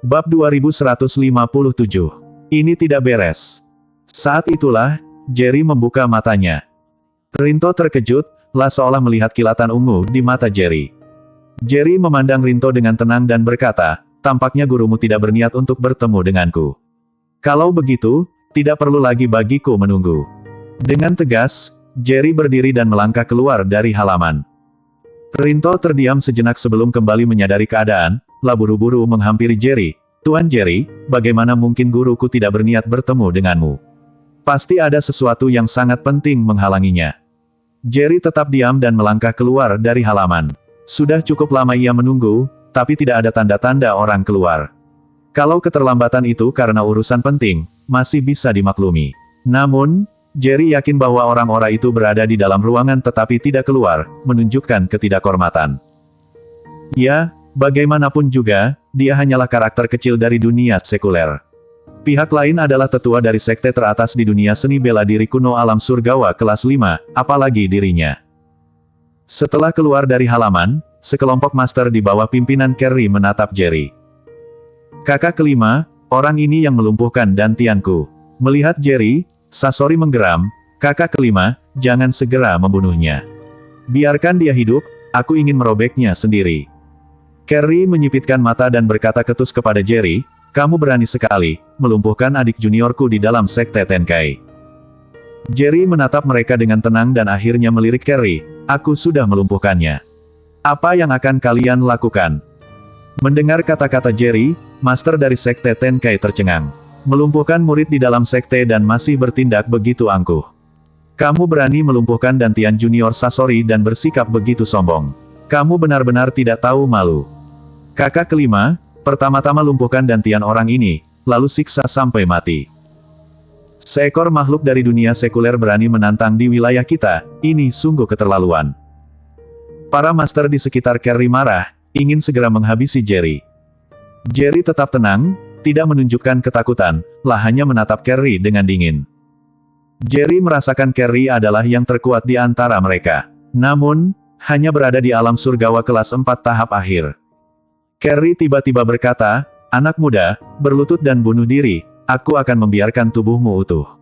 Bab 2157. Ini tidak beres. Saat itulah, Jerry membuka matanya. Rinto terkejut, seolah melihat kilatan ungu di mata Jerry. Jerry memandang Rinto dengan tenang dan berkata, tampaknya gurumu tidak berniat untuk bertemu denganku. Kalau begitu, tidak perlu lagi bagiku menunggu. Dengan tegas, Jerry berdiri dan melangkah keluar dari halaman. Rinto terdiam sejenak sebelum kembali menyadari keadaan, buru-buru menghampiri Jerry. Tuan Jerry, bagaimana mungkin guruku tidak berniat bertemu denganmu? Pasti ada sesuatu yang sangat penting menghalanginya. Jerry tetap diam dan melangkah keluar dari halaman. Sudah cukup lama ia menunggu, tapi tidak ada tanda-tanda orang keluar. Kalau keterlambatan itu karena urusan penting, masih bisa dimaklumi. Namun, Jerry yakin bahwa orang-orang itu berada di dalam ruangan tetapi tidak keluar, menunjukkan ketidakhormatan. Ya, bagaimanapun juga, dia hanyalah karakter kecil dari dunia sekuler. Pihak lain adalah tetua dari sekte teratas di dunia seni bela diri kuno alam surgawa kelas 5, apalagi dirinya. Setelah keluar dari halaman, sekelompok master di bawah pimpinan Kerry menatap Jerry. Kakak kelima, orang ini yang melumpuhkan dantianku. Melihat Jerry, Sasori menggeram, kakak kelima, jangan segera membunuhnya. Biarkan dia hidup, aku ingin merobeknya sendiri. Kerry menyipitkan mata dan berkata ketus kepada Jerry, kamu berani sekali, melumpuhkan adik juniorku di dalam sekte Tenkai. Jerry menatap mereka dengan tenang dan akhirnya melirik Kerry, aku sudah melumpuhkannya. Apa yang akan kalian lakukan? Mendengar kata-kata Jerry, master dari sekte Tenkai tercengang. Melumpuhkan murid di dalam sekte dan masih bertindak begitu angkuh. Kamu berani melumpuhkan dantian junior Sasori dan bersikap begitu sombong. Kamu benar-benar tidak tahu malu. Kakak kelima, pertama-tama lumpuhkan dantian orang ini, lalu siksa sampai mati. Seekor makhluk dari dunia sekuler berani menantang di wilayah kita, ini sungguh keterlaluan. Para master di sekitar Kerry marah, ingin segera menghabisi Jerry. Jerry tetap tenang, tidak menunjukkan ketakutan, hanya menatap Kerry dengan dingin. Jerry merasakan Kerry adalah yang terkuat di antara mereka. Namun, hanya berada di alam surgawa kelas 4 tahap akhir. Kerry tiba-tiba berkata, anak muda, berlutut dan bunuh diri, aku akan membiarkan tubuhmu utuh.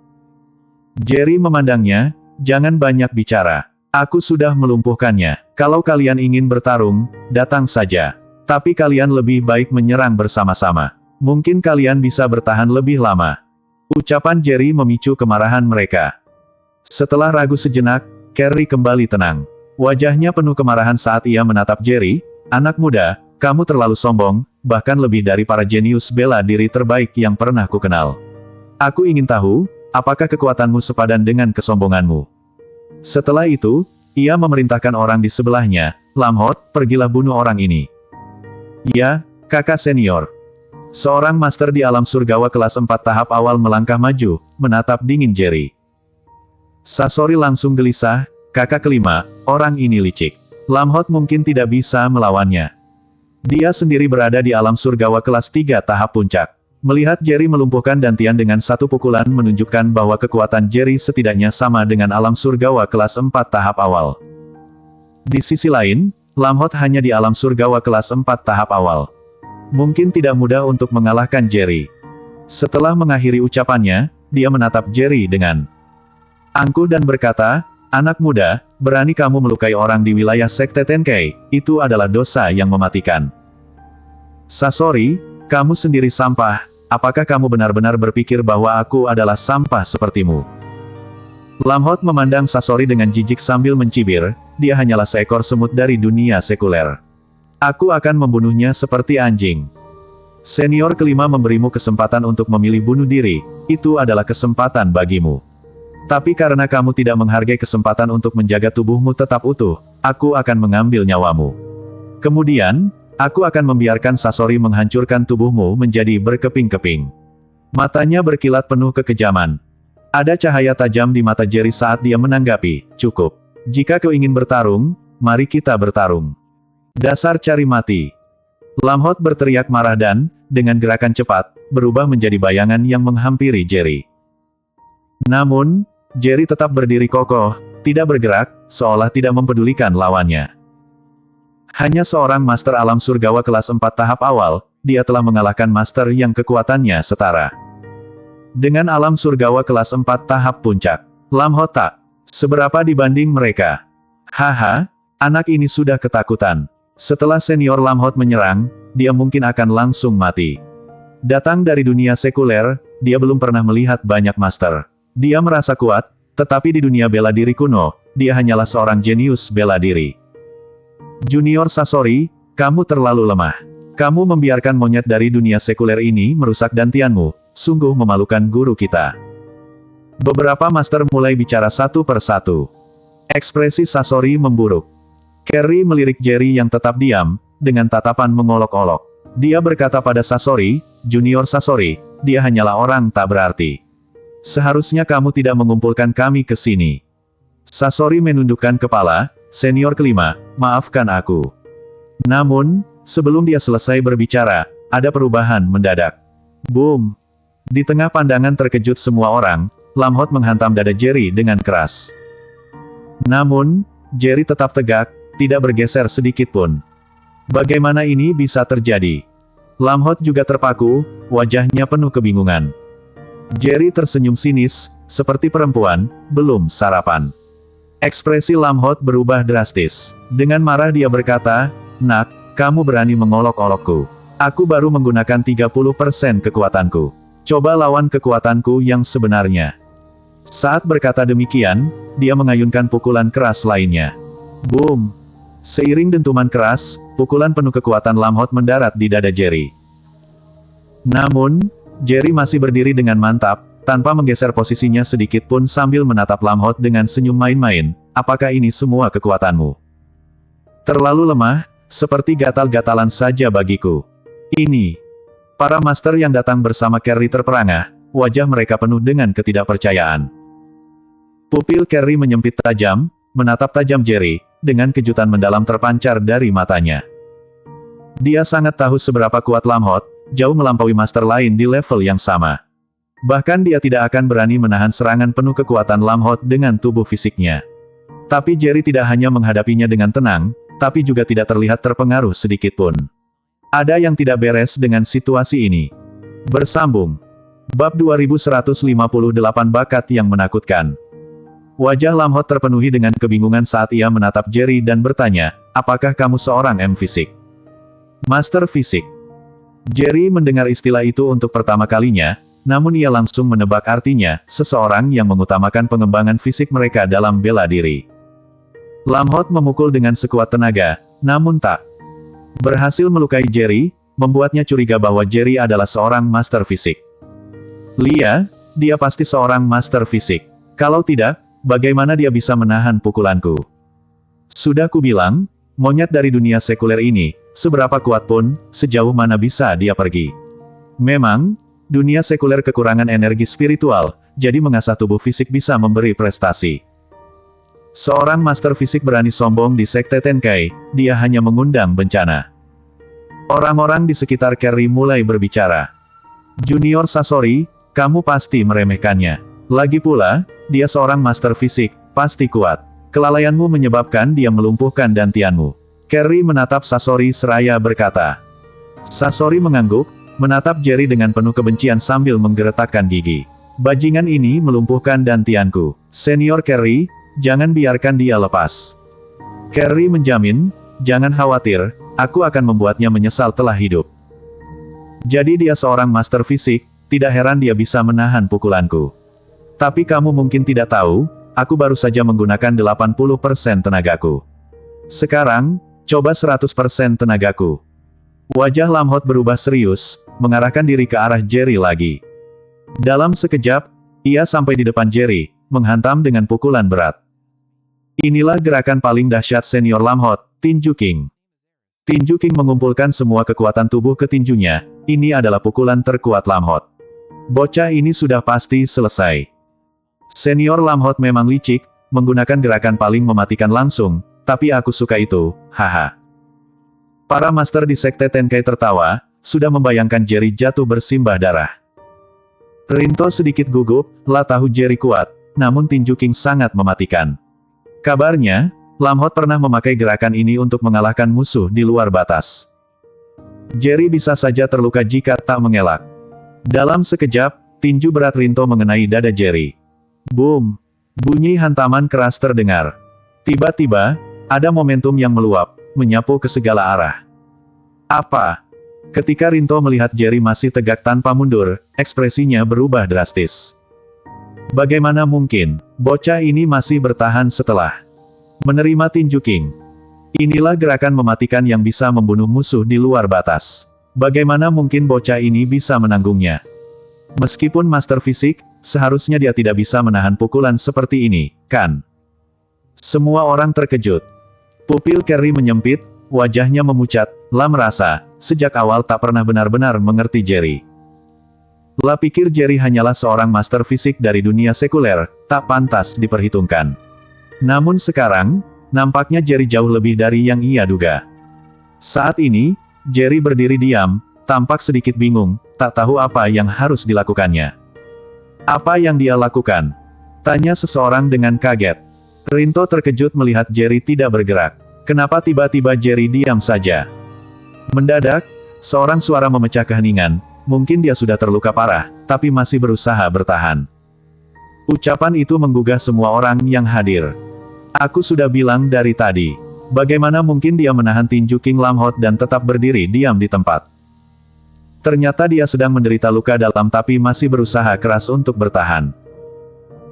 Jerry memandangnya, jangan banyak bicara. Aku sudah melumpuhkannya. Kalau kalian ingin bertarung, datang saja. Tapi kalian lebih baik menyerang bersama-sama. Mungkin kalian bisa bertahan lebih lama. Ucapan Jerry memicu kemarahan mereka. Setelah ragu sejenak, Kerry kembali tenang. Wajahnya penuh kemarahan saat ia menatap Jerry, anak muda, kamu terlalu sombong, bahkan lebih dari para jenius bela diri terbaik yang pernah kukenal. Aku ingin tahu, apakah kekuatanmu sepadan dengan kesombonganmu? Setelah itu, ia memerintahkan orang di sebelahnya, Lamhot, pergilah bunuh orang ini. Ya, kakak senior. Seorang master di alam surgawa kelas 4 tahap awal melangkah maju, menatap dingin Jerry. Sasori langsung gelisah, kakak kelima, orang ini licik. Lamhot mungkin tidak bisa melawannya. Dia sendiri berada di alam surgawa kelas 3 tahap puncak. Melihat Jerry melumpuhkan dantian dengan satu pukulan menunjukkan bahwa kekuatan Jerry setidaknya sama dengan alam surgawa kelas 4 tahap awal. Di sisi lain, Lamhot hanya di alam surgawa kelas 4 tahap awal. Mungkin tidak mudah untuk mengalahkan Jerry. Setelah mengakhiri ucapannya, dia menatap Jerry dengan angkuh dan berkata, anak muda, berani kamu melukai orang di wilayah sekte Tenkai, itu adalah dosa yang mematikan. Sasori, kamu sendiri sampah, apakah kamu benar-benar berpikir bahwa aku adalah sampah sepertimu? Lamhot memandang Sasori dengan jijik sambil mencibir, dia hanyalah seekor semut dari dunia sekuler. Aku akan membunuhnya seperti anjing. Senior kelima memberimu kesempatan untuk memilih bunuh diri, itu adalah kesempatan bagimu. Tapi karena kamu tidak menghargai kesempatan untuk menjaga tubuhmu tetap utuh, aku akan mengambil nyawamu. Kemudian, aku akan membiarkan Sasori menghancurkan tubuhmu menjadi berkeping-keping. Matanya berkilat penuh kekejaman. Ada cahaya tajam di mata Jerry saat dia menanggapi, cukup. Jika kau ingin bertarung, mari kita bertarung. Dasar cari mati. Lamhot berteriak marah dan, dengan gerakan cepat, berubah menjadi bayangan yang menghampiri Jerry. Namun, Jerry tetap berdiri kokoh, tidak bergerak, seolah tidak mempedulikan lawannya. Hanya seorang master alam surgawa kelas 4 tahap awal, dia telah mengalahkan master yang kekuatannya setara dengan alam surgawa kelas 4 tahap puncak. Lamhot tak seberapa dibanding mereka. Haha, anak ini sudah ketakutan. Setelah senior Lamhot menyerang, dia mungkin akan langsung mati. Datang dari dunia sekuler, dia belum pernah melihat banyak master. Dia merasa kuat, tetapi di dunia bela diri kuno, dia hanyalah seorang jenius bela diri. Junior Sasori, kamu terlalu lemah. Kamu membiarkan monyet dari dunia sekuler ini merusak dantianmu, sungguh memalukan guru kita. Beberapa master mulai bicara satu persatu. Ekspresi Sasori memburuk. Carrie melirik Jerry yang tetap diam, dengan tatapan mengolok-olok. Dia berkata pada Sasori, Junior Sasori, dia hanyalah orang tak berarti. Seharusnya kamu tidak mengumpulkan kami ke sini. Sasori menundukkan kepala, senior kelima, maafkan aku. Namun, sebelum dia selesai berbicara, ada perubahan mendadak. Boom! Di tengah pandangan terkejut semua orang, Lamhot menghantam dada Jerry dengan keras. Namun, Jerry tetap tegak, tidak bergeser sedikit pun. Bagaimana ini bisa terjadi? Lamhot juga terpaku, wajahnya penuh kebingungan. Jerry tersenyum sinis, seperti perempuan, belum sarapan. Ekspresi Lamhot berubah drastis. Dengan marah dia berkata, Nak, kamu berani mengolok-olokku. Aku baru menggunakan 30% kekuatanku. Coba lawan kekuatanku yang sebenarnya. Saat berkata demikian, dia mengayunkan pukulan keras lainnya. Boom! Seiring dentuman keras, pukulan penuh kekuatan Lamhot mendarat di dada Jerry. Namun, Jerry masih berdiri dengan mantap, tanpa menggeser posisinya sedikit pun sambil menatap Lamhot dengan senyum main-main. Apakah ini semua kekuatanmu? Terlalu lemah, seperti gatal-gatalan saja bagiku. Ini. Para master yang datang bersama Carrie terperangah, wajah mereka penuh dengan ketidakpercayaan. Pupil Carrie menyempit tajam, menatap tajam Jerry, dengan kejutan mendalam terpancar dari matanya. Dia sangat tahu seberapa kuat Lamhot, jauh melampaui master lain di level yang sama. Bahkan dia tidak akan berani menahan serangan penuh kekuatan Lamhot dengan tubuh fisiknya. Tapi Jerry tidak hanya menghadapinya dengan tenang, tapi juga tidak terlihat terpengaruh sedikit pun. Ada yang tidak beres dengan situasi ini. Bersambung. Bab 2158 Bakat yang Menakutkan. Wajah Lamhot terpenuhi dengan kebingungan saat ia menatap Jerry dan bertanya, apakah kamu seorang M fisik? Master fisik. Jerry mendengar istilah itu untuk pertama kalinya, namun ia langsung menebak artinya, seseorang yang mengutamakan pengembangan fisik mereka dalam bela diri. Lamhot memukul dengan sekuat tenaga, namun tak berhasil melukai Jerry, membuatnya curiga bahwa Jerry adalah seorang master fisik. Dia pasti seorang master fisik. Kalau tidak, bagaimana dia bisa menahan pukulanku? Sudah kubilang, monyet dari dunia sekuler ini, seberapa kuat pun, sejauh mana bisa dia pergi. Memang, dunia sekuler kekurangan energi spiritual, jadi mengasah tubuh fisik bisa memberi prestasi. Seorang master fisik berani sombong di Sekte Tenkai, dia hanya mengundang bencana. Orang-orang di sekitar Carrie mulai berbicara. Junior Sasori, kamu pasti meremehkannya. Lagi pula, dia seorang master fisik, pasti kuat. Kelalaianmu menyebabkan dia melumpuhkan dantianmu. Carrie menatap Sasori seraya berkata. Sasori mengangguk, menatap Jerry dengan penuh kebencian sambil menggeretakkan gigi. Bajingan ini melumpuhkan dantianku. Senior Carrie, jangan biarkan dia lepas. Carrie menjamin, jangan khawatir, aku akan membuatnya menyesal telah hidup. Jadi dia seorang master fisik, tidak heran dia bisa menahan pukulanku. Tapi kamu mungkin tidak tahu, aku baru saja menggunakan 80% tenagaku. Sekarang, coba 100% tenagaku. Wajah Lamhot berubah serius, mengarahkan diri ke arah Jerry lagi. Dalam sekejap, ia sampai di depan Jerry, menghantam dengan pukulan berat. Inilah gerakan paling dahsyat senior Lamhot, Tinju King. Tinju King mengumpulkan semua kekuatan tubuh ke tinjunya, ini adalah pukulan terkuat Lamhot. Bocah ini sudah pasti selesai. Senior Lamhot memang licik, menggunakan gerakan paling mematikan langsung, tapi aku suka itu, haha. Para master di Sekte Tenkai tertawa, sudah membayangkan Jerry jatuh bersimbah darah. Rinto sedikit gugup, lah tahu Jerry kuat, namun Tinju King sangat mematikan. Kabarnya, Lamhot pernah memakai gerakan ini untuk mengalahkan musuh di luar batas. Jerry bisa saja terluka jika tak mengelak. Dalam sekejap, tinju berat Rinto mengenai dada Jerry. Boom! Bunyi hantaman keras terdengar. Tiba-tiba, ada momentum yang meluap, menyapu ke segala arah. Apa? Ketika Rinto melihat Jerry masih tegak tanpa mundur, ekspresinya berubah drastis. Bagaimana mungkin, bocah ini masih bertahan setelah menerima tinju King? Inilah gerakan mematikan yang bisa membunuh musuh di luar batas. Bagaimana mungkin bocah ini bisa menanggungnya? Meskipun master fisik, seharusnya dia tidak bisa menahan pukulan seperti ini, kan? Semua orang terkejut. Pupil Kerry menyempit, wajahnya memucat. La merasa, sejak awal tak pernah benar-benar mengerti Jerry. La pikir Jerry hanyalah seorang master fisik dari dunia sekuler, tak pantas diperhitungkan. Namun sekarang, nampaknya Jerry jauh lebih dari yang ia duga. Saat ini, Jerry berdiri diam, tampak sedikit bingung, tak tahu apa yang harus dilakukannya. Apa yang dia lakukan? Tanya seseorang dengan kaget. Rinto terkejut melihat Jerry tidak bergerak. Kenapa tiba-tiba Jerry diam saja? Mendadak, seorang suara memecah keheningan. Mungkin dia sudah terluka parah, tapi masih berusaha bertahan. Ucapan itu menggugah semua orang yang hadir. Aku sudah bilang dari tadi. Bagaimana mungkin dia menahan tinju King Lamhot dan tetap berdiri diam di tempat? Ternyata dia sedang menderita luka dalam tapi masih berusaha keras untuk bertahan.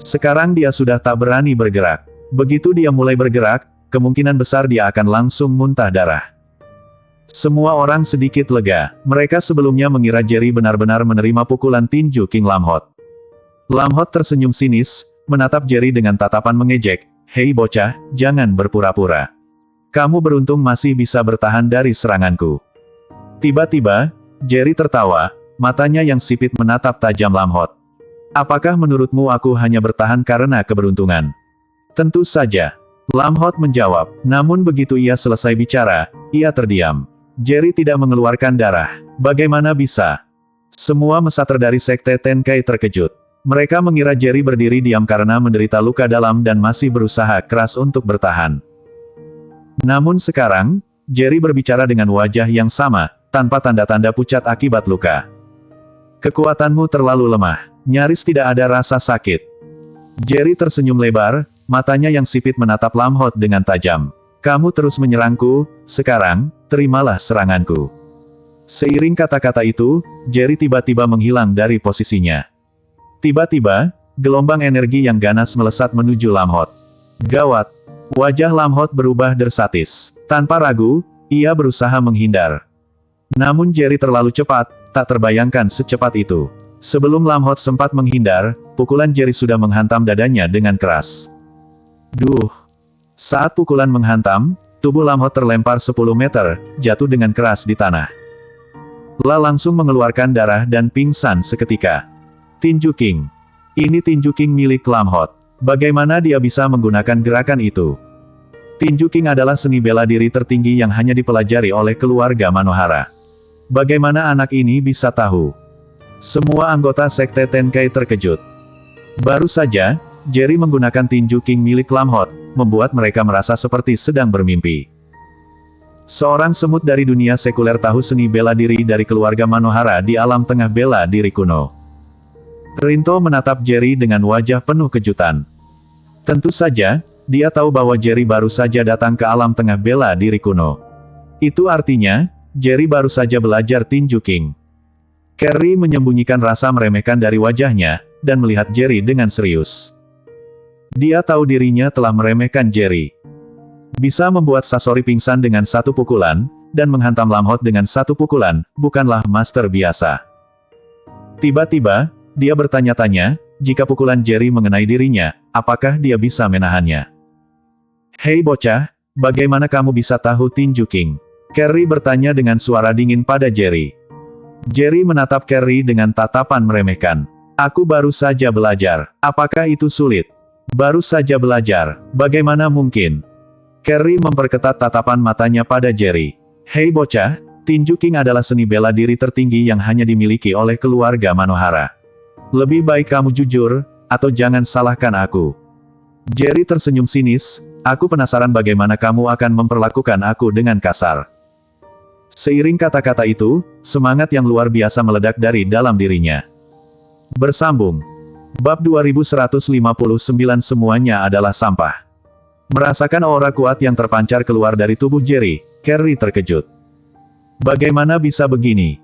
Sekarang dia sudah tak berani bergerak. Begitu dia mulai bergerak, kemungkinan besar dia akan langsung muntah darah. Semua orang sedikit lega. Mereka sebelumnya mengira Jerry benar-benar menerima pukulan tinju King Lamhot. Lamhot tersenyum sinis, menatap Jerry dengan tatapan mengejek. Hei bocah, jangan berpura-pura. Kamu beruntung masih bisa bertahan dari seranganku. Tiba-tiba, Jerry tertawa, matanya yang sipit menatap tajam Lamhot. Apakah menurutmu aku hanya bertahan karena keberuntungan? Tentu saja. Lamhot menjawab, namun begitu ia selesai bicara, ia terdiam. Jerry tidak mengeluarkan darah. Bagaimana bisa? Semua mesater dari Sekte Tenkai terkejut. Mereka mengira Jerry berdiri diam karena menderita luka dalam dan masih berusaha keras untuk bertahan. Namun sekarang, Jerry berbicara dengan wajah yang sama, tanpa tanda-tanda pucat akibat luka. Kekuatanmu terlalu lemah, nyaris tidak ada rasa sakit. Jerry tersenyum lebar, matanya yang sipit menatap Lamhot dengan tajam. Kamu terus menyerangku, sekarang, terimalah seranganku. Seiring kata-kata itu, Jerry tiba-tiba menghilang dari posisinya. Tiba-tiba, gelombang energi yang ganas melesat menuju Lamhot. Gawat! Wajah Lamhot berubah dersatis. Tanpa ragu, ia berusaha menghindar. Namun Jerry terlalu cepat, tak terbayangkan secepat itu. Sebelum Lamhot sempat menghindar, pukulan Jerry sudah menghantam dadanya dengan keras. Duh! Saat pukulan menghantam, tubuh Lamhot terlempar 10 meter, jatuh dengan keras di tanah. La langsung mengeluarkan darah dan pingsan seketika. Tinju King. Ini tinju King milik Lamhot. Bagaimana dia bisa menggunakan gerakan itu? Tinju King adalah seni bela diri tertinggi yang hanya dipelajari oleh keluarga Manohara. Bagaimana anak ini bisa tahu? Semua anggota Sekte Tenkai terkejut. Baru saja, Jerry menggunakan tinju King milik Lamhot, membuat mereka merasa seperti sedang bermimpi. Seorang semut dari dunia sekuler tahu seni bela diri dari keluarga Manohara di alam tengah bela diri kuno. Rinto menatap Jerry dengan wajah penuh kejutan. Tentu saja, dia tahu bahwa Jerry baru saja datang ke alam tengah bela diri kuno. Itu artinya, Jerry baru saja belajar tinju King. Kerry menyembunyikan rasa meremehkan dari wajahnya, dan melihat Jerry dengan serius. Dia tahu dirinya telah meremehkan Jerry. Bisa membuat Sasori pingsan dengan satu pukulan, dan menghantam Lamhot dengan satu pukulan, bukanlah master biasa. Tiba-tiba, dia bertanya-tanya, jika pukulan Jerry mengenai dirinya, apakah dia bisa menahannya? Hei bocah, bagaimana kamu bisa tahu tinju King? Kerry bertanya dengan suara dingin pada Jerry. Jerry menatap Kerry dengan tatapan meremehkan. Aku baru saja belajar. Apakah itu sulit? Baru saja belajar. Bagaimana mungkin? Kerry memperketat tatapan matanya pada Jerry. Hei bocah, tinju King adalah seni bela diri tertinggi yang hanya dimiliki oleh keluarga Manohara. Lebih baik kamu jujur, atau jangan salahkan aku. Jerry tersenyum sinis, aku penasaran bagaimana kamu akan memperlakukan aku dengan kasar. Seiring kata-kata itu, semangat yang luar biasa meledak dari dalam dirinya. Bersambung. Bab 2159 semuanya adalah sampah. Merasakan aura kuat yang terpancar keluar dari tubuh Jerry, Carrie terkejut. Bagaimana bisa begini?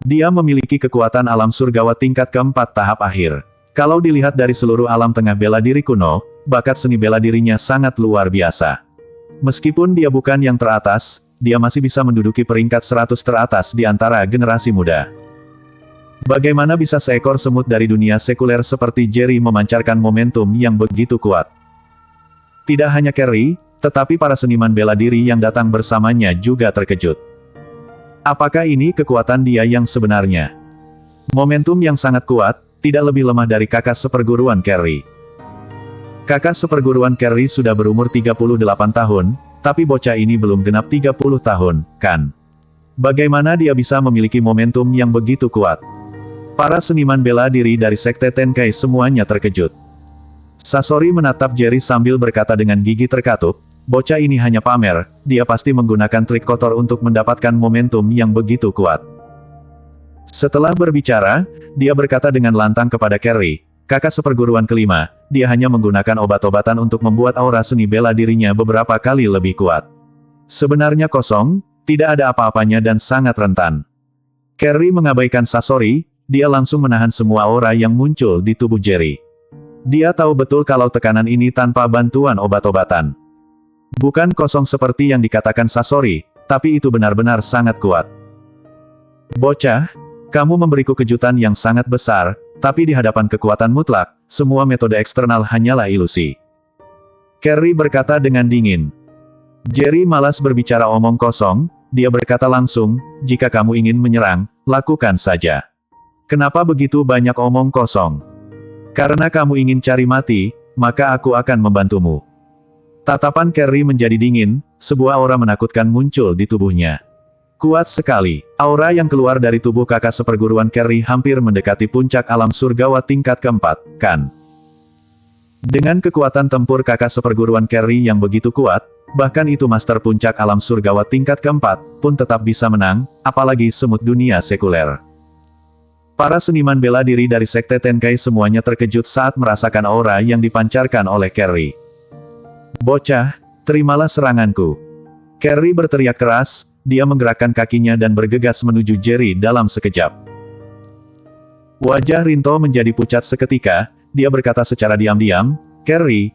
Dia memiliki kekuatan alam surgawa tingkat keempat tahap akhir. Kalau dilihat dari seluruh alam tengah bela diri kuno, bakat seni bela dirinya sangat luar biasa. Meskipun dia bukan yang teratas, dia masih bisa menduduki peringkat 100 teratas di antara generasi muda. Bagaimana bisa seekor semut dari dunia sekuler seperti Jerry memancarkan momentum yang begitu kuat? Tidak hanya Carrie, tetapi para seniman bela diri yang datang bersamanya juga terkejut. Apakah ini kekuatan dia yang sebenarnya? Momentum yang sangat kuat, tidak lebih lemah dari kakak seperguruan Carrie. Kakak seperguruan Carrie sudah berumur 38 tahun, tapi bocah ini belum genap 30 tahun, kan? Bagaimana dia bisa memiliki momentum yang begitu kuat? Para seniman bela diri dari Sekte Tenkai semuanya terkejut. Sasori menatap Jerry sambil berkata dengan gigi terkatup, bocah ini hanya pamer, dia pasti menggunakan trik kotor untuk mendapatkan momentum yang begitu kuat. Setelah berbicara, dia berkata dengan lantang kepada Carrie, kakak seperguruan kelima, dia hanya menggunakan obat-obatan untuk membuat aura seni bela dirinya beberapa kali lebih kuat. Sebenarnya kosong, tidak ada apa-apanya dan sangat rentan. Carrie mengabaikan Sasori, dia langsung menahan semua aura yang muncul di tubuh Jerry. Dia tahu betul kalau tekanan ini tanpa bantuan obat-obatan. Bukan kosong seperti yang dikatakan Sasori, tapi itu benar-benar sangat kuat. Bocah, kamu memberiku kejutan yang sangat besar, tapi di hadapan kekuatan mutlak, semua metode eksternal hanyalah ilusi. Carrie berkata dengan dingin. Jerry malas berbicara omong kosong, dia berkata langsung, jika kamu ingin menyerang, lakukan saja. Kenapa begitu banyak omong kosong? Karena kamu ingin cari mati, maka aku akan membantumu. Tatapan Carrie menjadi dingin, sebuah aura menakutkan muncul di tubuhnya. Kuat sekali, aura yang keluar dari tubuh kakak seperguruan Carrie hampir mendekati puncak alam surgawa tingkat keempat, kan? Dengan kekuatan tempur kakak seperguruan Carrie yang begitu kuat, bahkan itu master puncak alam surgawa tingkat keempat, pun tetap bisa menang, apalagi semut dunia sekuler. Para seniman bela diri dari Sekte Tenkai semuanya terkejut saat merasakan aura yang dipancarkan oleh Carrie. Bocah, terimalah seranganku. Carrie berteriak keras, dia menggerakkan kakinya dan bergegas menuju Jerry dalam sekejap. Wajah Rinto menjadi pucat seketika, dia berkata secara diam-diam, Carrie,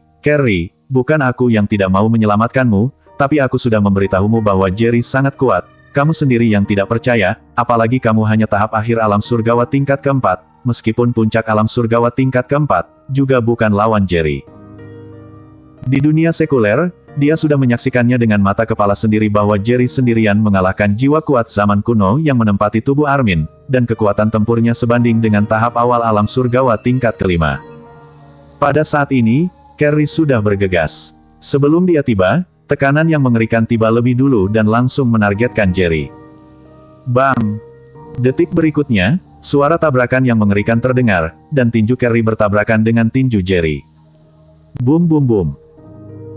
bukan aku yang tidak mau menyelamatkanmu, tapi aku sudah memberitahumu bahwa Jerry sangat kuat. Kamu sendiri yang tidak percaya, apalagi kamu hanya tahap akhir alam surgawa tingkat keempat, meskipun puncak alam surgawa tingkat keempat, juga bukan lawan Jerry. Di dunia sekuler, dia sudah menyaksikannya dengan mata kepala sendiri bahwa Jerry sendirian mengalahkan jiwa kuat zaman kuno yang menempati tubuh Armin, dan kekuatan tempurnya sebanding dengan tahap awal alam surgawa tingkat kelima. Pada saat ini, Carrie sudah bergegas. Sebelum dia tiba, tekanan yang mengerikan tiba lebih dulu dan langsung menargetkan Jerry. Bang! Detik berikutnya, suara tabrakan yang mengerikan terdengar, dan tinju Carrie bertabrakan dengan tinju Jerry. Bum bum bum.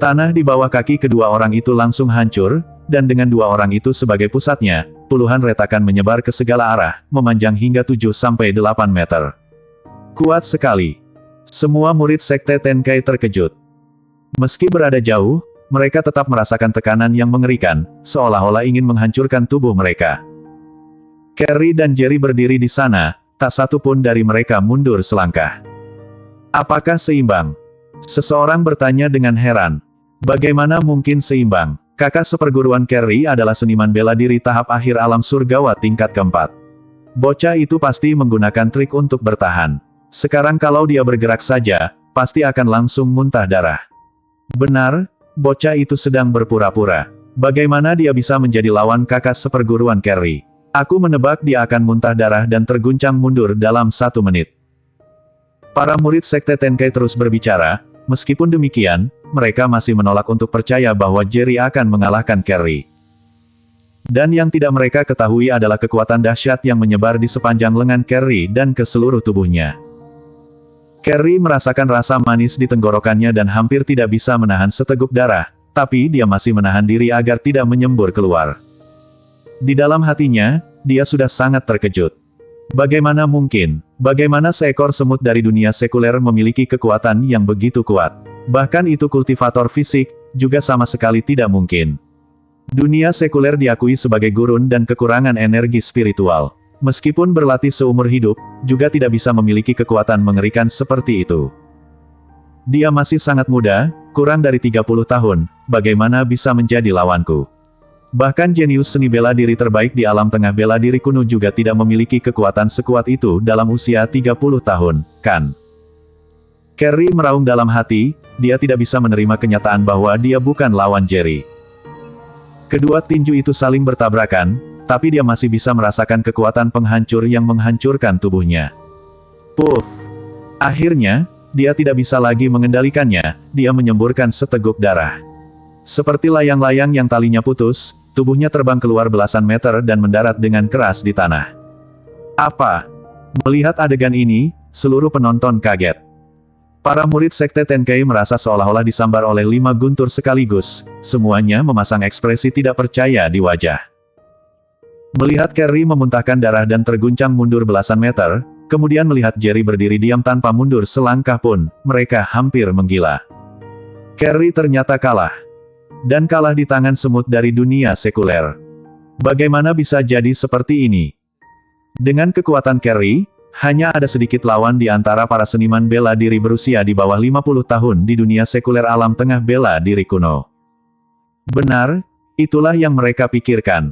Tanah di bawah kaki kedua orang itu langsung hancur, dan dengan dua orang itu sebagai pusatnya, puluhan retakan menyebar ke segala arah, memanjang hingga 7-8 meter. Kuat sekali. Semua murid Sekte Tenkai terkejut. Meski berada jauh, mereka tetap merasakan tekanan yang mengerikan, seolah-olah ingin menghancurkan tubuh mereka. Carrie dan Jerry berdiri di sana, tak satu pun dari mereka mundur selangkah. Apakah seimbang? Seseorang bertanya dengan heran. Bagaimana mungkin seimbang? Kakak seperguruan Carrie adalah seniman bela diri tahap akhir alam surgawa tingkat keempat. Bocah itu pasti menggunakan trik untuk bertahan. Sekarang kalau dia bergerak saja, pasti akan langsung muntah darah. Benar, bocah itu sedang berpura-pura. Bagaimana dia bisa menjadi lawan kakak seperguruan Carrie? Aku menebak dia akan muntah darah dan terguncang mundur dalam 1 menit. Para murid Sekte Tenkai terus berbicara, meskipun demikian, mereka masih menolak untuk percaya bahwa Jerry akan mengalahkan Carrie. Dan yang tidak mereka ketahui adalah kekuatan dahsyat yang menyebar di sepanjang lengan Carrie dan ke seluruh tubuhnya. Carrie merasakan rasa manis di tenggorokannya dan hampir tidak bisa menahan seteguk darah, tapi dia masih menahan diri agar tidak menyembur keluar. Di dalam hatinya, dia sudah sangat terkejut. Bagaimana mungkin? Bagaimana seekor semut dari dunia sekuler memiliki kekuatan yang begitu kuat? Bahkan itu kultivator fisik, juga sama sekali tidak mungkin. Dunia sekuler diakui sebagai gurun dan kekurangan energi spiritual. Meskipun berlatih seumur hidup, juga tidak bisa memiliki kekuatan mengerikan seperti itu. Dia masih sangat muda, kurang dari 30 tahun, bagaimana bisa menjadi lawanku? Bahkan jenius seni bela diri terbaik di alam tengah bela diri kuno juga tidak memiliki kekuatan sekuat itu dalam usia 30 tahun, kan? Carrie meraung dalam hati, dia tidak bisa menerima kenyataan bahwa dia bukan lawan Jerry. Kedua tinju itu saling bertabrakan, tapi dia masih bisa merasakan kekuatan penghancur yang menghancurkan tubuhnya. Puff! Akhirnya, dia tidak bisa lagi mengendalikannya, dia menyemburkan seteguk darah. Seperti layang-layang yang talinya putus, tubuhnya terbang keluar belasan meter dan mendarat dengan keras di tanah. Apa? Melihat adegan ini, seluruh penonton kaget. Para murid Sekte Tenkei merasa seolah-olah disambar oleh 5 guntur sekaligus, semuanya memasang ekspresi tidak percaya di wajah. Melihat Carrie memuntahkan darah dan terguncang mundur belasan meter, kemudian melihat Jerry berdiri diam tanpa mundur selangkah pun, mereka hampir menggila. Carrie ternyata kalah. Dan kalah di tangan semut dari dunia sekuler. Bagaimana bisa jadi seperti ini? Dengan kekuatan Carrie, hanya ada sedikit lawan di antara para seniman bela diri berusia di bawah 50 tahun di dunia sekuler alam tengah bela diri kuno. Benar, itulah yang mereka pikirkan.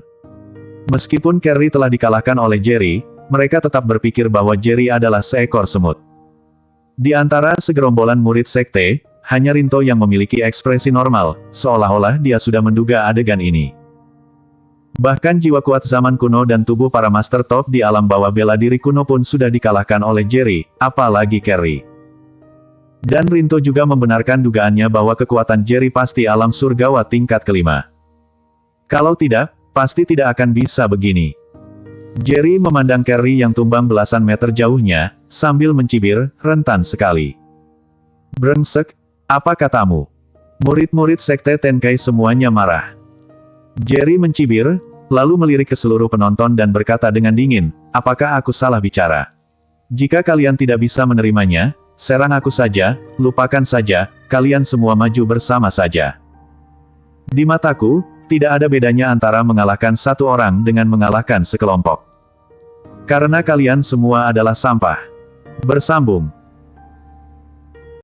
Meskipun Carrie telah dikalahkan oleh Jerry, mereka tetap berpikir bahwa Jerry adalah seekor semut. Di antara segerombolan murid sekte, hanya Rinto yang memiliki ekspresi normal, seolah-olah dia sudah menduga adegan ini. Bahkan jiwa kuat zaman kuno dan tubuh para master top di alam bawah bela diri kuno pun sudah dikalahkan oleh Jerry, apalagi Carrie. Dan Rinto juga membenarkan dugaannya bahwa kekuatan Jerry pasti alam surgawa tingkat kelima. Kalau tidak, pasti tidak akan bisa begini. Jerry memandang Carrie yang tumbang belasan meter jauhnya, sambil mencibir, rentan sekali. Brengsek! Apa katamu? Murid-murid Sekte Tenkei semuanya marah. Jerry mencibir, lalu melirik ke seluruh penonton dan berkata dengan dingin, apakah aku salah bicara? Jika kalian tidak bisa menerimanya, serang aku saja, lupakan saja, kalian semua maju bersama saja. Di mataku, tidak ada bedanya antara mengalahkan satu orang dengan mengalahkan sekelompok. Karena kalian semua adalah sampah. Bersambung.